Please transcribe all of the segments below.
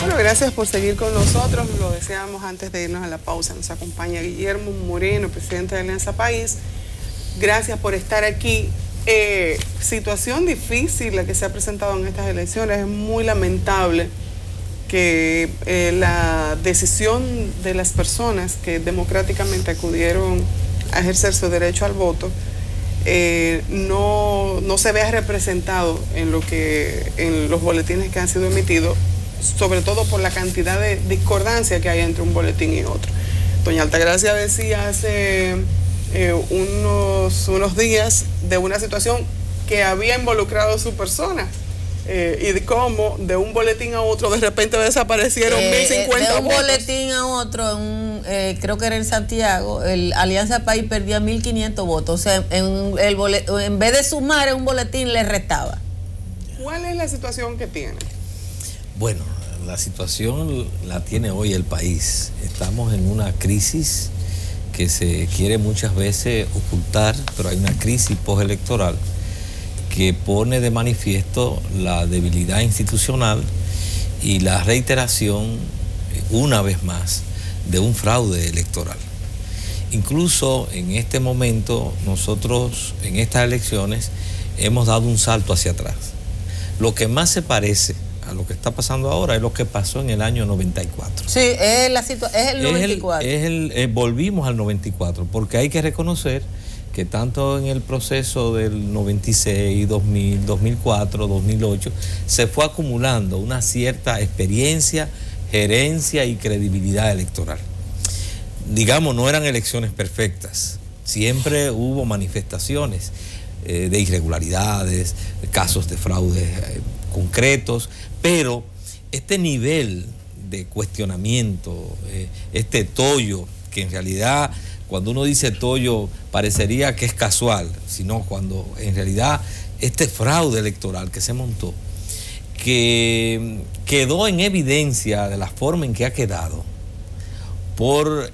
Bueno, gracias por seguir con nosotros. Lo deseamos antes de irnos a la pausa. Nos acompaña Guillermo Moreno, presidente de Alianza País. Gracias por estar aquí. Situación difícil la que se ha presentado en estas elecciones. Es muy lamentable que la decisión de las personas que democráticamente acudieron a ejercer su derecho al voto no se vea representado en los boletines que han sido emitidos, sobre todo por la cantidad de discordancia que hay entre un boletín y otro. Doña Altagracia decía hace unos días de una situación que había involucrado a su persona y de cómo de un boletín a otro de repente desaparecieron 1.050 votos. De un boletín a otro, creo que era en Santiago, Alianza País perdía 1.500 votos. O sea, en vez de sumar en un boletín le restaba. ¿Cuál es la situación que tiene? Bueno, la situación la tiene hoy el país. Estamos en una crisis que se quiere muchas veces ocultar, pero hay una crisis postelectoral que pone de manifiesto la debilidad institucional y la reiteración, una vez más, de un fraude electoral. Incluso en este momento, nosotros en estas elecciones hemos dado un salto hacia atrás. Lo que más se parece a lo que está pasando ahora es lo que pasó en el año 94. Sí, es el 94. Volvimos al 94, porque hay que reconocer que tanto en el proceso del 96, 2000, 2004, 2008, se fue acumulando una cierta experiencia, gerencia y credibilidad electoral. Digamos, no eran elecciones perfectas, siempre hubo manifestaciones de irregularidades, casos de fraudes concretos, pero este nivel de cuestionamiento, este tollo, que en realidad cuando uno dice tollo parecería que es casual, sino cuando en realidad este fraude electoral que se montó, que quedó en evidencia de la forma en que ha quedado, por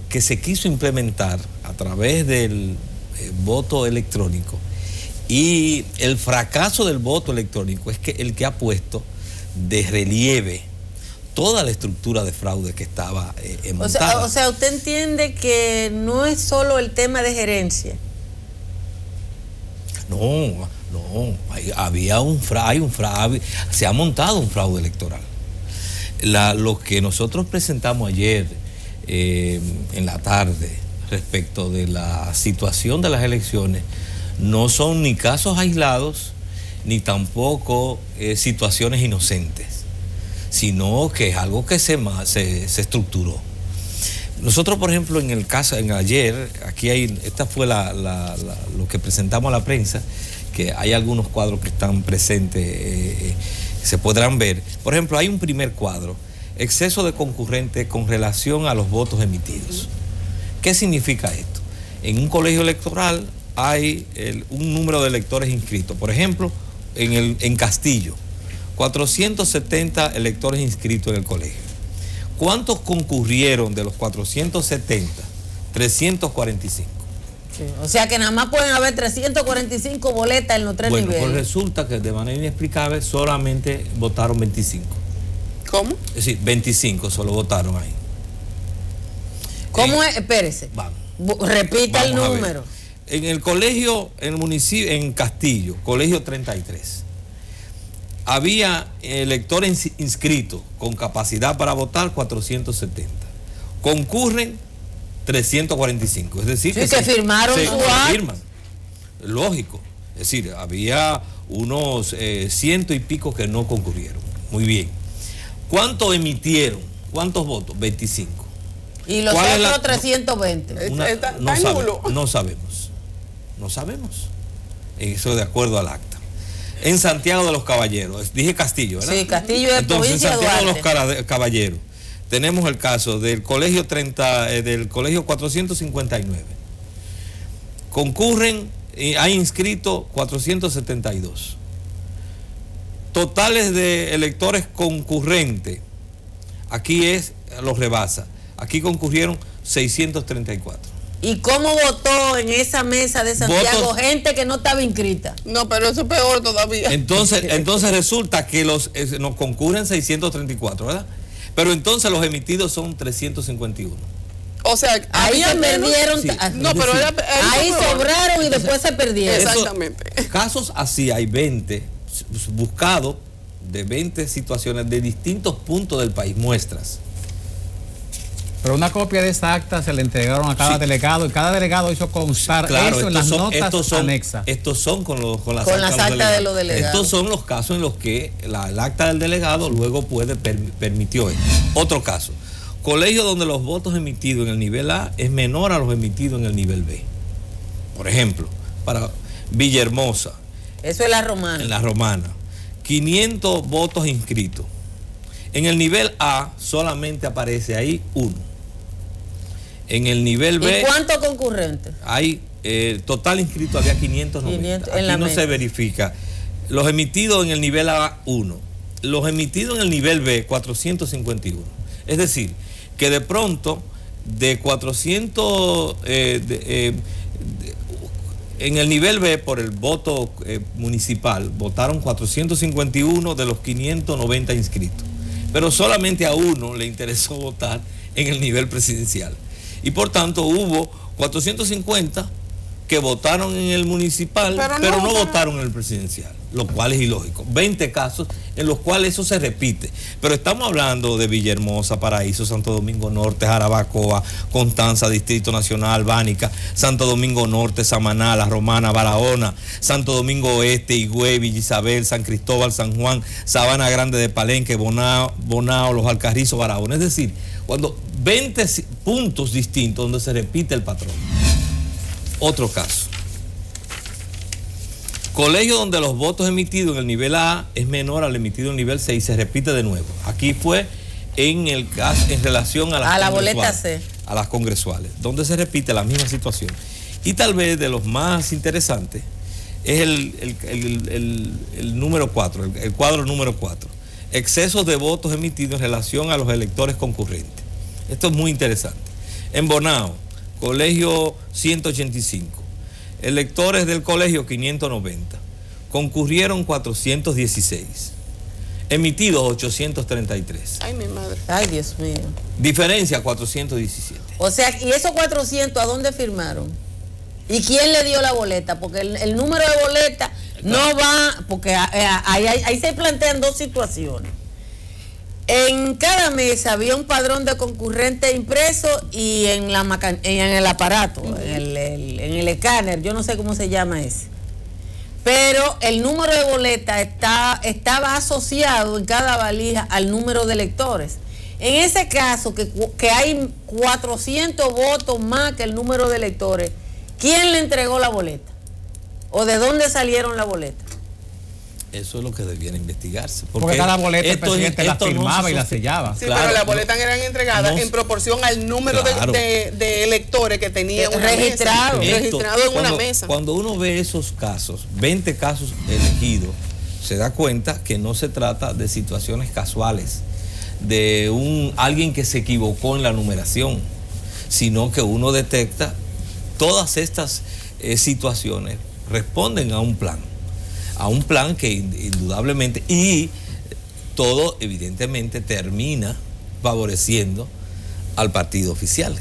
que se quiso implementar a través del voto electrónico, y el fracaso del voto electrónico es que el que ha puesto de relieve toda la estructura de fraude que estaba montada. O sea, usted entiende que no es solo el tema de gerencia. No, se ha montado un fraude electoral. Lo que nosotros presentamos ayer en la tarde respecto de la situación de las elecciones no son ni casos aislados ni tampoco situaciones inocentes, sino que es algo que se estructuró. Nosotros, por ejemplo, en el caso, ayer, aquí esta fue lo que presentamos a la prensa, que hay algunos cuadros que están presentes, se podrán ver. Por ejemplo, hay un primer cuadro, exceso de concurrentes con relación a los votos emitidos. ¿Qué significa esto? En un colegio electoral hay un número de electores inscritos. Por ejemplo, en Castillo, 470 electores inscritos en el colegio. ¿Cuántos concurrieron de los 470? 345. Sí, o sea que nada más pueden haber 345 boletas en los tres niveles. Pues resulta que de manera inexplicable solamente votaron 25. ¿Cómo? Es decir, 25 solo votaron ahí. ¿Cómo es? Espérese. Vamos. Repita el número. En el colegio, en el municipio, en Castillo, colegio 33. Había electores inscritos con capacidad para votar 470. Concurren 345. Es decir, sí, que firmaron se su acta. firman. Lógico. Es decir, había unos ciento y pico que no concurrieron. Muy bien. ¿Cuántos emitieron? ¿Cuántos votos? 25. Y los otros 320. No sabemos. No sabemos. Eso de acuerdo al acta. En Santiago de los Caballeros, dije Castillo, ¿verdad? Sí, Castillo de provincia de Santiago Duarte. de los Caballeros tenemos el caso del colegio 459. Concurren, hay inscritos 472. Totales de electores concurrentes, aquí los rebasa. Aquí concurrieron 634. ¿Y cómo votó en esa mesa de Santiago Votos, gente que no estaba inscrita? No, pero eso es peor todavía. Entonces resulta que nos concurren 634, ¿verdad? Pero entonces los emitidos son 351. O sea, ahí se perdieron. Sí. No, pero ahí sobraron y después se perdieron. Exactamente. Casos así hay 20 buscados de 20 situaciones de distintos puntos del país, muestras. Pero una copia de esa acta se le entregaron a cada delegado y cada delegado hizo constar eso en las notas anexas. Estos son con las actas de los delegados. Estos son los casos en los que el acta del delegado luego permitió esto. Otro caso, colegio donde los votos emitidos en el nivel A es menor a los emitidos en el nivel B. Por ejemplo, para Villahermosa. Eso es la Romana. En la Romana. 500 votos inscritos. En el nivel A solamente aparece ahí 1. En el nivel B... ¿Y cuántos concurrentes? Hay total inscrito había 590. Aquí no se verifica. Los emitidos en el nivel A, 1. Los emitidos en el nivel B, 451. Es decir, que de pronto, de 400... en el nivel B, por el voto municipal, votaron 451 de los 590 inscritos. Pero solamente a 1 le interesó votar en el nivel presidencial. Y por tanto hubo 450 que votaron en el municipal, pero no votaron en el presidencial, lo cual es ilógico. 20 casos en los cuales eso se repite. Pero estamos hablando de Villahermosa, Paraíso, Santo Domingo Norte, Jarabacoa, Constanza, Distrito Nacional, Bánica, Santo Domingo Norte, Samaná, La Romana, Barahona, Santo Domingo Oeste, Higüey, Villa Isabel, San Cristóbal, San Juan, Sabana Grande de Palenque, Bonao, Los Alcarrizos, Barahona. Es decir, cuando 20 puntos distintos donde se repite el patrón. Otro caso. Colegio donde los votos emitidos en el nivel A es menor al emitido en el nivel C y se repite de nuevo. Aquí fue en el caso en relación a la boleta C. A las congresuales, donde se repite la misma situación. Y tal vez de los más interesantes es el número 4, el cuadro número 4. Excesos de votos emitidos en relación a los electores concurrentes. Esto es muy interesante. En Bonao, colegio 185. Electores del colegio 590. Concurrieron 416. Emitidos 833. Ay, mi madre. Ay, Dios mío. Diferencia 417. O sea, ¿y esos 400 a dónde firmaron? ¿Y quién le dio la boleta? Porque el número de boleta no va, porque ahí se plantean dos situaciones. En cada mesa había un padrón de concurrentes impreso y en el aparato, en el escáner, yo no sé cómo se llama ese. Pero el número de boleta estaba asociado en cada valija al número de electores. En ese caso, que hay 400 votos más que el número de electores, ¿quién le entregó la boleta? ¿O de dónde salieron la boleta? Eso es lo que debiera investigarse. Porque cada boleta el presidente la firmaba y la sellaba. Sí, claro, pero las boletas eran entregadas en proporción al número de electores que tenía una registrado en una mesa. Cuando uno ve esos casos, 20 casos elegidos, se da cuenta que no se trata de situaciones casuales, de alguien que se equivocó en la numeración, sino que uno detecta todas estas situaciones responden a un plan que indudablemente, y todo evidentemente termina favoreciendo al partido oficial.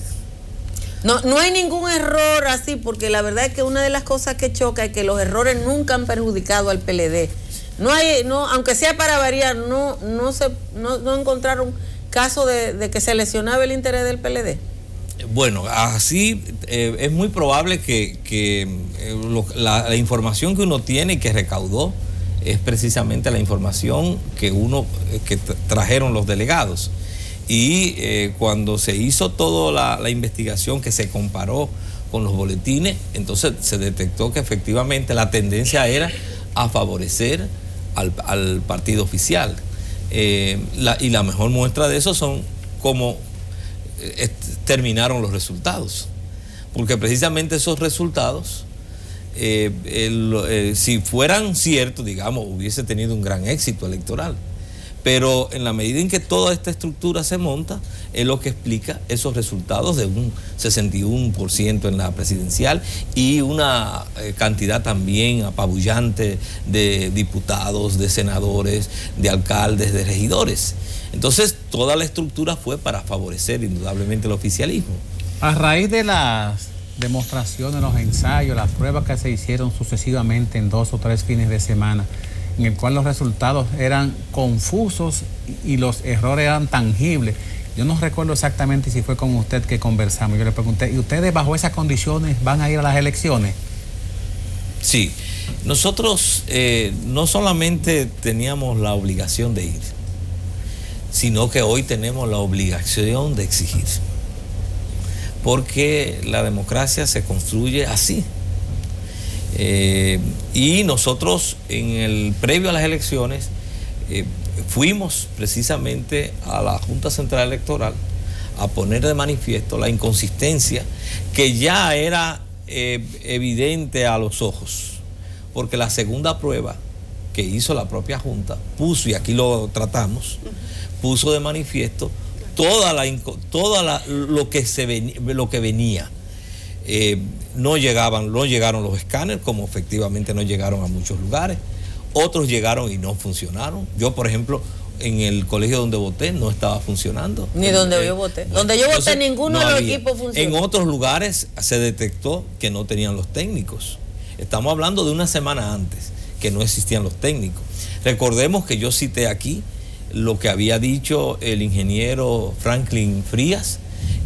No hay ningún error así, porque la verdad es que una de las cosas que choca es que los errores nunca han perjudicado al PLD. Aunque sea para variar, no encontraron caso de que se lesionaba el interés del PLD. Bueno, así es muy probable que la información que uno tiene y que recaudó es precisamente la información que trajeron los delegados. Y cuando se hizo toda la investigación que se comparó con los boletines, entonces se detectó que efectivamente la tendencia era a favorecer al partido oficial. Y la mejor muestra de eso son cómo terminaron los resultados, porque precisamente esos resultados, si fueran ciertos, digamos, hubiese tenido un gran éxito electoral, Pero en la medida en que toda esta estructura se monta, es lo que explica esos resultados de un 61% en la presidencial y una cantidad también apabullante de diputados, de senadores, de alcaldes, de regidores. Entonces, toda la estructura fue para favorecer indudablemente el oficialismo. A raíz de las demostraciones, los ensayos, las pruebas que se hicieron sucesivamente en 2 o 3 fines de semana, en el cual los resultados eran confusos y los errores eran tangibles. Yo no recuerdo exactamente si fue con usted que conversamos. Yo le pregunté, ¿y ustedes bajo esas condiciones van a ir a las elecciones? Sí, nosotros no solamente teníamos la obligación de ir, sino que hoy tenemos la obligación de exigir. Porque la democracia se construye así. Y nosotros previo a las elecciones fuimos precisamente a la Junta Central Electoral a poner de manifiesto la inconsistencia que ya era evidente a los ojos, porque la segunda prueba que hizo la propia Junta puso, y aquí lo tratamos, puso de manifiesto lo que venía. No llegaron los escáneres, como efectivamente no llegaron a muchos lugares. Otros llegaron y no funcionaron. Yo, por ejemplo, en el colegio donde voté no estaba funcionando. Ni donde yo voté. Bueno, donde yo voté ninguno de los equipos funcionó. En otros lugares se detectó que no tenían los técnicos. Estamos hablando de una semana antes, que no existían los técnicos. Recordemos que yo cité aquí lo que había dicho el ingeniero Franklin Frías,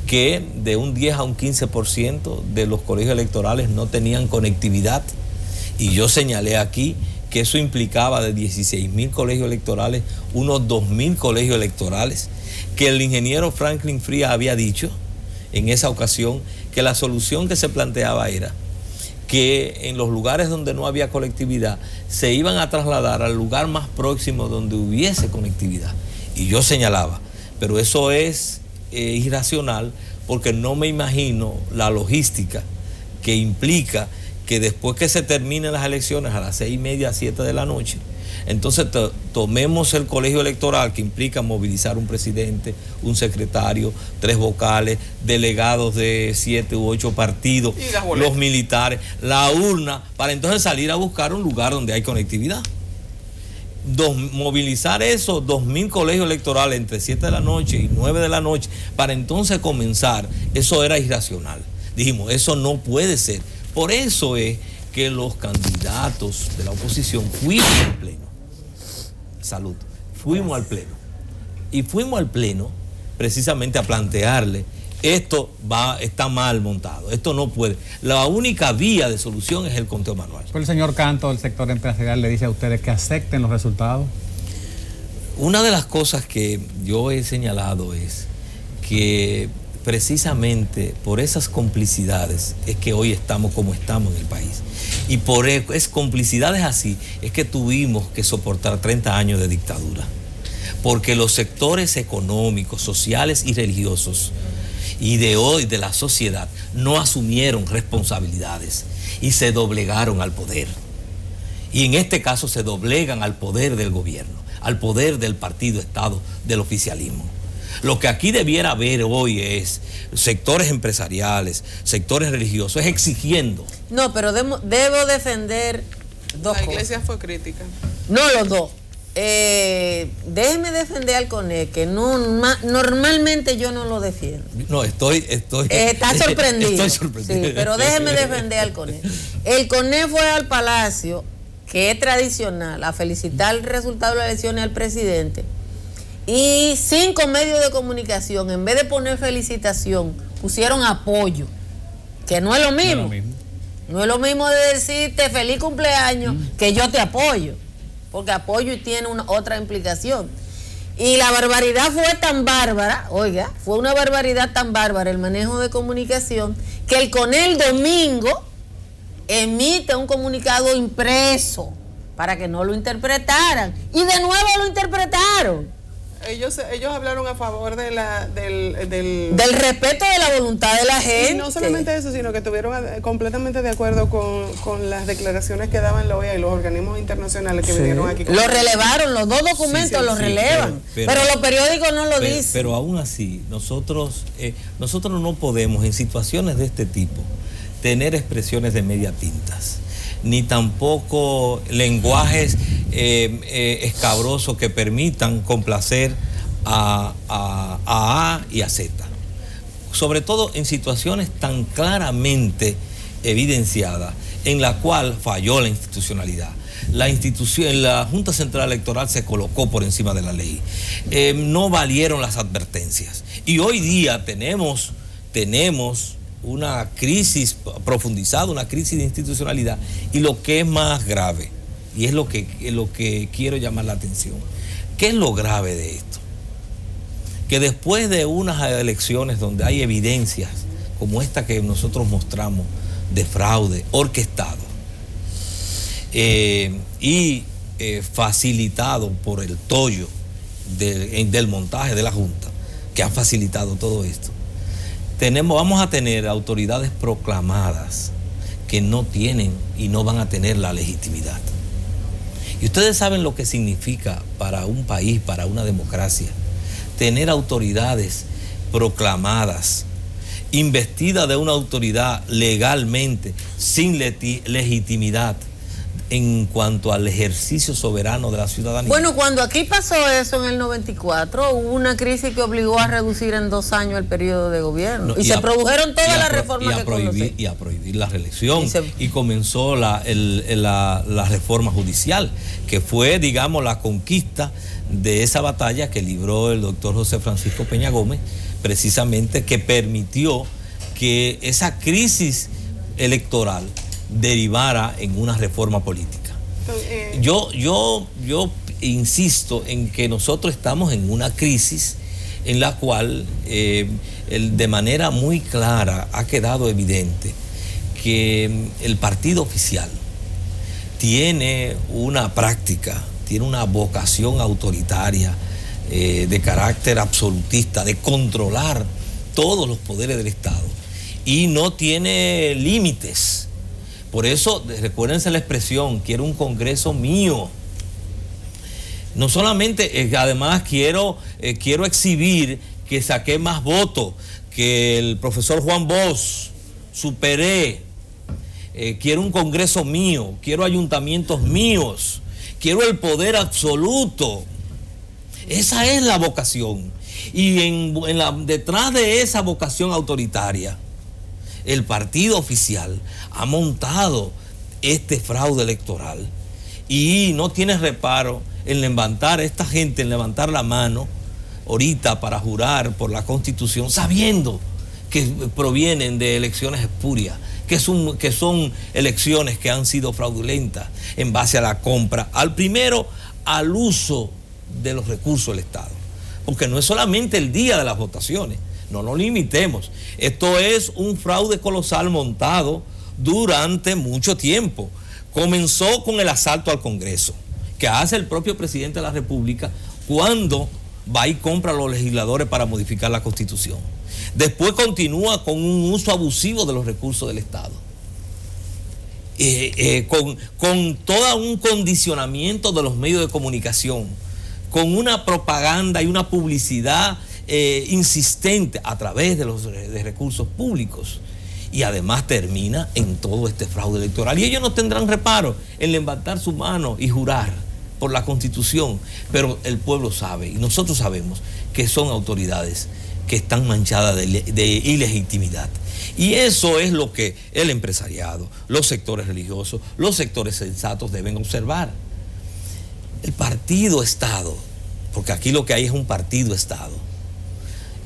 que de un 10 a un 15% de los colegios electorales no tenían conectividad, y yo señalé aquí que eso implicaba de 16.000 colegios electorales, unos 2.000 colegios electorales, que el ingeniero Franklin Frías había dicho en esa ocasión que la solución que se planteaba era que en los lugares donde no había conectividad se iban a trasladar al lugar más próximo donde hubiese conectividad. Y yo señalaba, pero eso es irracional, porque no me imagino la logística que implica que después que se terminen las elecciones a las 6:30, 7 de la noche, entonces tomemos el colegio electoral, que implica movilizar un presidente, un secretario, 3 vocales, delegados de 7 u 8 partidos, los militares, la urna, para entonces salir a buscar un lugar donde hay conectividad. Movilizar esos 2.000 colegios electorales entre 7 de la noche y 9 de la noche para entonces comenzar, eso era irracional. Dijimos, eso no puede ser. Por eso es que los candidatos de la oposición fuimos al pleno. Salud. Fuimos al pleno. Y fuimos al pleno precisamente a plantearle, esto está mal montado, esto no puede. La única vía de solución es el conteo manual. El señor Canto del sector empresarial le dice a ustedes que acepten los resultados. Una de las cosas que yo he señalado es que precisamente por esas complicidades es que hoy estamos como estamos en el país. Y por complicidades así es que tuvimos que soportar 30 años de dictadura. Porque los sectores económicos, sociales y religiosos y de hoy de la sociedad no asumieron responsabilidades y se doblegaron al poder. Y en este caso se doblegan al poder del gobierno, al poder del partido Estado, del oficialismo. Lo que aquí debiera haber hoy es sectores empresariales, sectores religiosos, es exigiendo. No, pero debo defender dos cosas. La iglesia fue crítica. No, los dos. Déjeme defender al CONE, que normalmente yo no lo defiendo. No, estoy está sorprendido. Estoy sorprendido. Sí, pero déjeme defender al CONE. El CONE fue al Palacio, que es tradicional, a felicitar el resultado de las elecciones al presidente. Y 5 medios de comunicación, en vez de poner felicitación, pusieron apoyo, que no es lo mismo. No es lo mismo de decirte feliz cumpleaños que yo te apoyo, porque apoyo tiene otra implicación. Y la barbaridad fue tan bárbara, oiga, fue una barbaridad tan bárbara el manejo de comunicación, que el CONE el domingo emite un comunicado impreso para que no lo interpretaran. Y de nuevo lo interpretaron. Ellos hablaron a favor de del respeto de la voluntad de la gente. Y no solamente eso, sino que estuvieron completamente de acuerdo con las declaraciones que daban la OEA y los organismos internacionales que vinieron aquí. Lo relevaron, los dos documentos los relevan, pero los periódicos no lo dicen. Pero aún así, nosotros no podemos en situaciones de este tipo tener expresiones de media tintas, ni tampoco lenguajes escabrosos que permitan complacer a A y a Z. Sobre todo en situaciones tan claramente evidenciadas en la cual falló la institucionalidad. La Junta Central Electoral se colocó por encima de la ley. No valieron las advertencias. Y hoy día tenemos una crisis profundizada, una crisis de institucionalidad, y lo que es más grave, y es lo que quiero llamar la atención, ¿qué es lo grave de esto? Que después de unas elecciones donde hay evidencias como esta que nosotros mostramos de fraude orquestado y facilitado por el tollo del montaje de la Junta, que ha facilitado todo esto, vamos a tener autoridades proclamadas que no tienen y no van a tener la legitimidad. Y ustedes saben lo que significa para un país, para una democracia, tener autoridades proclamadas, investidas de una autoridad legalmente, sin legitimidad en cuanto al ejercicio soberano de la ciudadanía. Bueno, cuando aquí pasó eso en el 94, hubo una crisis que obligó a reducir en 2 años el periodo de gobierno. Y se produjeron todas las reformas que conocemos. Y a prohibir la reelección. Y comenzó la reforma judicial, que fue, digamos, la conquista de esa batalla que libró el doctor José Francisco Peña Gómez, precisamente, que permitió que esa crisis electoral derivara en una reforma política. Yo insisto en que nosotros estamos en una crisis en la cual de manera muy clara ha quedado evidente que el partido oficial tiene una práctica, tiene una vocación autoritaria de carácter absolutista, de controlar todos los poderes del Estado, y no tiene límites. Por eso, recuérdense la expresión, quiero un Congreso mío. No solamente, además quiero exhibir que saqué más votos que el profesor Juan Bosch, superé. Quiero un Congreso mío, quiero ayuntamientos míos, quiero el poder absoluto. Esa es la vocación. Y detrás de esa vocación autoritaria, el partido oficial ha montado este fraude electoral y no tiene reparo en levantar esta gente, en levantar la mano ahorita para jurar por la Constitución, sabiendo que provienen de elecciones espurias, que son elecciones que han sido fraudulentas en base a la compra, al uso de los recursos del Estado. Porque no es solamente el día de las votaciones, no nos limitemos. Esto es un fraude colosal montado durante mucho tiempo. Comenzó con el asalto al Congreso, que hace el propio presidente de la República cuando va y compra a los legisladores para modificar la Constitución. Después continúa con un uso abusivo de los recursos del Estado. Con todo un condicionamiento de los medios de comunicación, con una propaganda y una publicidad insistente a través de recursos públicos, y además termina en todo este fraude electoral. Y ellos no tendrán reparo en levantar su mano y jurar por la Constitución, pero el pueblo sabe y nosotros sabemos que son autoridades que están manchadas de ilegitimidad. Y eso es lo que el empresariado, los sectores religiosos, los sectores sensatos deben observar. El partido Estado, porque aquí lo que hay es un partido Estado,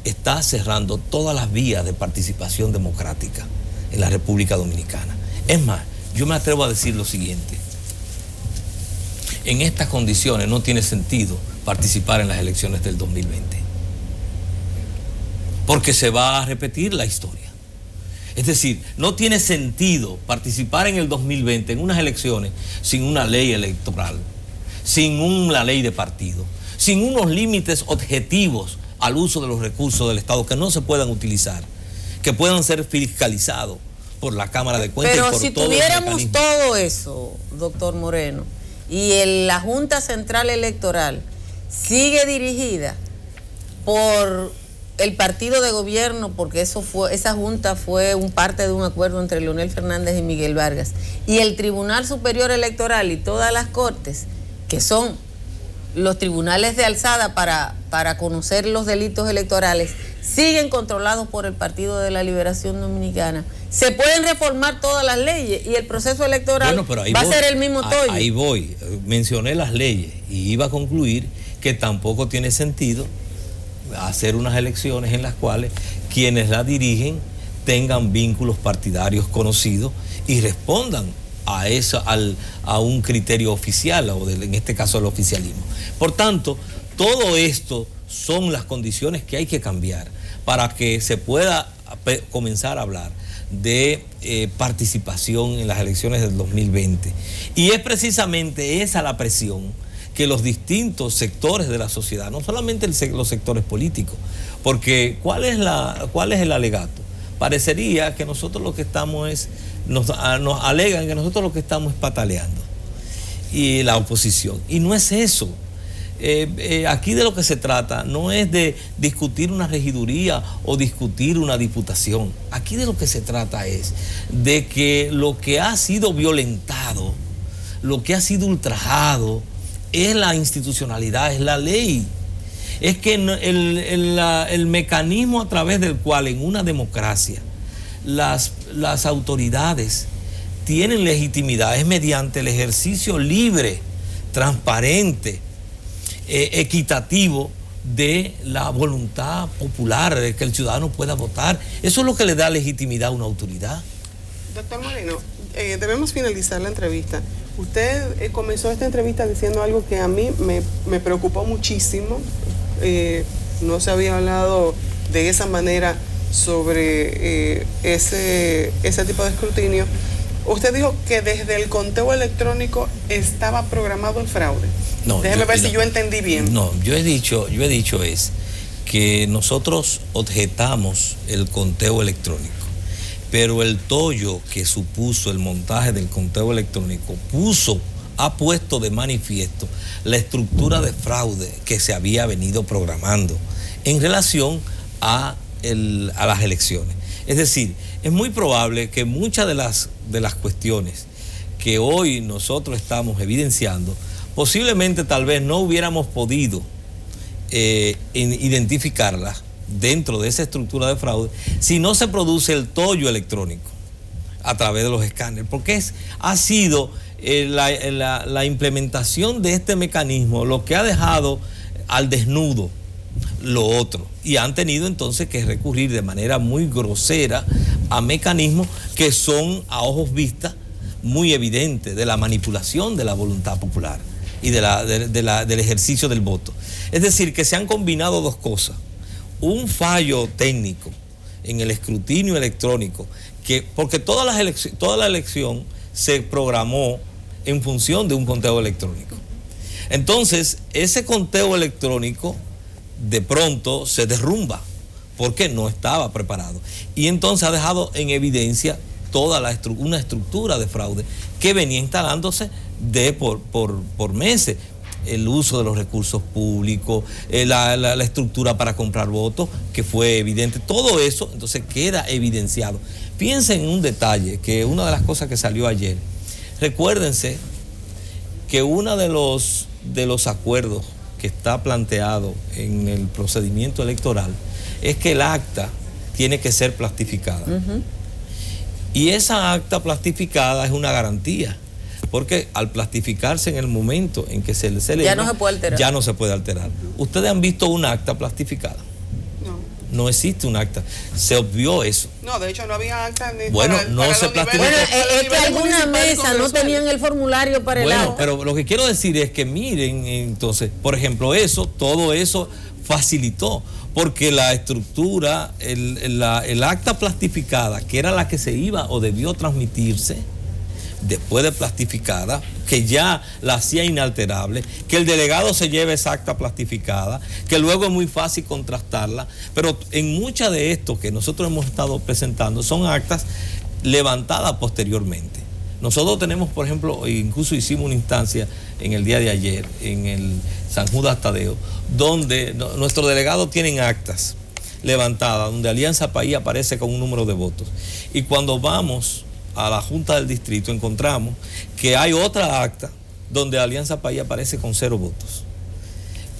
está cerrando todas las vías de participación democrática en la República Dominicana. Es más, yo me atrevo a decir lo siguiente: en estas condiciones no tiene sentido participar en las elecciones del 2020, porque se va a repetir la historia. Es decir, no tiene sentido participar en el 2020 en unas elecciones sin una ley electoral, sin una ley de partido, sin unos límites objetivos al uso de los recursos del Estado que no se puedan utilizar, que puedan ser fiscalizados por la Cámara de Cuentas. Pero y por si todos tuviéramos todo eso, doctor Moreno, y la Junta Central Electoral sigue dirigida por el partido de gobierno, porque esa junta fue parte de un acuerdo entre Leonel Fernández y Miguel Vargas, y el Tribunal Superior Electoral y todas las cortes, que son los tribunales de alzada para conocer los delitos electorales, siguen controlados por el Partido de la Liberación Dominicana. Se pueden reformar todas las leyes y el proceso electoral va a ser el mismo toyo. Ahí voy. Mencioné las leyes y iba a concluir que tampoco tiene sentido hacer unas elecciones en las cuales quienes la dirigen tengan vínculos partidarios conocidos y respondan a eso, a un criterio oficial, o en este caso el oficialismo. Por tanto, todo esto son las condiciones que hay que cambiar para que se pueda comenzar a hablar de participación en las elecciones del 2020. Y es precisamente esa la presión que los distintos sectores de la sociedad, no solamente los sectores políticos, porque ¿cuál es el alegato? Parecería que nosotros lo que estamos nos alegan que nosotros lo que estamos es pataleando, y la oposición, y no es eso. Aquí de lo que se trata no es de discutir una regiduría o discutir una diputación. Aquí de lo que se trata es de que lo que ha sido violentado, lo que ha sido ultrajado, es la institucionalidad, es la ley. Es que el mecanismo a través del cual en una democracia las autoridades tienen legitimidad es mediante el ejercicio libre, transparente, equitativo de la voluntad popular, de que el ciudadano pueda votar. Eso es lo que le da legitimidad a una autoridad. Doctor Moreno, debemos finalizar la entrevista. Usted comenzó esta entrevista diciendo algo que a mí me preocupó muchísimo. No se había hablado de esa manera sobre ese tipo de escrutinio. Usted dijo que desde el conteo electrónico estaba programado el fraude. No, déjeme ver si yo entendí bien. No, yo he dicho es que nosotros objetamos el conteo electrónico, pero el tollo que supuso el montaje del conteo electrónico ha puesto de manifiesto la estructura de fraude que se había venido programando en relación a las elecciones. Es decir, es muy probable que muchas de las cuestiones que hoy nosotros estamos evidenciando, posiblemente tal vez no hubiéramos podido identificarlas dentro de esa estructura de fraude si no se produce el tollo electrónico a través de los escáneres, porque ha sido la implementación de este mecanismo lo que ha dejado al desnudo lo otro, y han tenido entonces que recurrir de manera muy grosera a mecanismos que son a ojos vistas muy evidentes de la manipulación de la voluntad popular y del ejercicio del voto. Es decir, que se han combinado dos cosas: un fallo técnico en el escrutinio electrónico, porque toda la elección se programó en función de un conteo electrónico. Entonces, ese conteo electrónico de pronto se derrumba porque no estaba preparado, y entonces ha dejado en evidencia toda una estructura de fraude que venía instalándose por meses. El uso de los recursos públicos, la estructura para comprar votos, que fue evidente. Todo eso entonces queda evidenciado. Piensen en un detalle, que una de las cosas que salió ayer, recuérdense que uno de los acuerdos que está planteado en el procedimiento electoral es que el acta tiene que ser plastificada. Y esa acta plastificada es una garantía, porque al plastificarse en el momento en que se le ya no se puede alterar. Ya no se puede alterar. ¿Ustedes han visto un acta plastificada? No existe un acta. Se obvió eso. No, de hecho no había acta ni bueno, para, no para se plastificó. Bueno, es que alguna mesa no tenían el formulario para el acta. Pero lo que quiero decir es que miren, entonces, por ejemplo, todo eso facilitó, porque la estructura, el acta plastificada, que era la que se iba o debió transmitirse, después de plastificada, que ya la hacía inalterable, que el delegado se lleve esa acta plastificada, que luego es muy fácil contrastarla, pero en muchas de estos que nosotros hemos estado presentando son actas levantadas posteriormente. Nosotros tenemos, por ejemplo, incluso hicimos una instancia en el día de ayer, en el San Judas Tadeo, donde nuestros delegados tienen actas levantadas, donde Alianza País aparece con un número de votos. Y cuando vamos a la Junta del Distrito, encontramos que hay otra acta donde Alianza País aparece con 0 votos.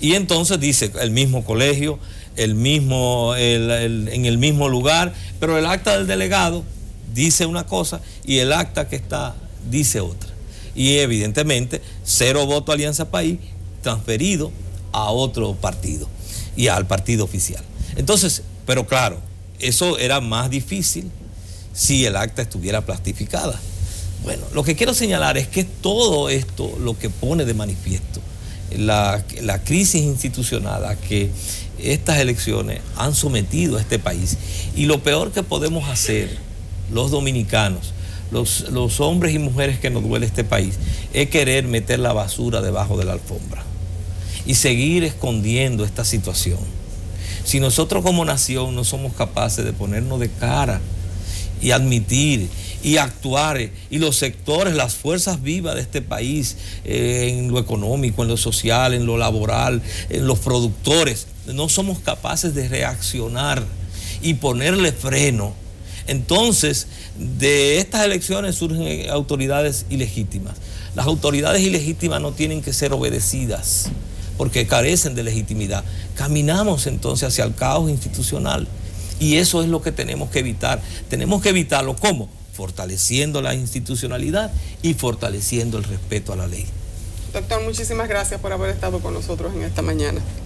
Y entonces dice el mismo colegio, en el mismo lugar, pero el acta del delegado dice una cosa y el acta que está dice otra. Y evidentemente 0 voto Alianza País transferido a otro partido y al partido oficial. Entonces, pero claro, eso era más difícil si el acta estuviera plastificada. Bueno, lo que quiero señalar es que todo esto lo que pone de manifiesto la crisis institucional a que estas elecciones han sometido a este país. Y lo peor que podemos hacer los dominicanos, los hombres y mujeres que nos duele este país, es querer meter la basura debajo de la alfombra y seguir escondiendo esta situación. Si nosotros como nación no somos capaces de ponernos de cara y admitir y actuar, y los sectores, las fuerzas vivas de este país, en lo económico, en lo social, en lo laboral, en los productores, no somos capaces de reaccionar y ponerle freno, entonces de estas elecciones surgen autoridades ilegítimas. Las autoridades ilegítimas no tienen que ser obedecidas porque carecen de legitimidad. Caminamos entonces hacia el caos institucional y eso es lo que tenemos que evitar. Tenemos que evitarlo, ¿cómo? Fortaleciendo la institucionalidad y fortaleciendo el respeto a la ley. Doctor, muchísimas gracias por haber estado con nosotros en esta mañana.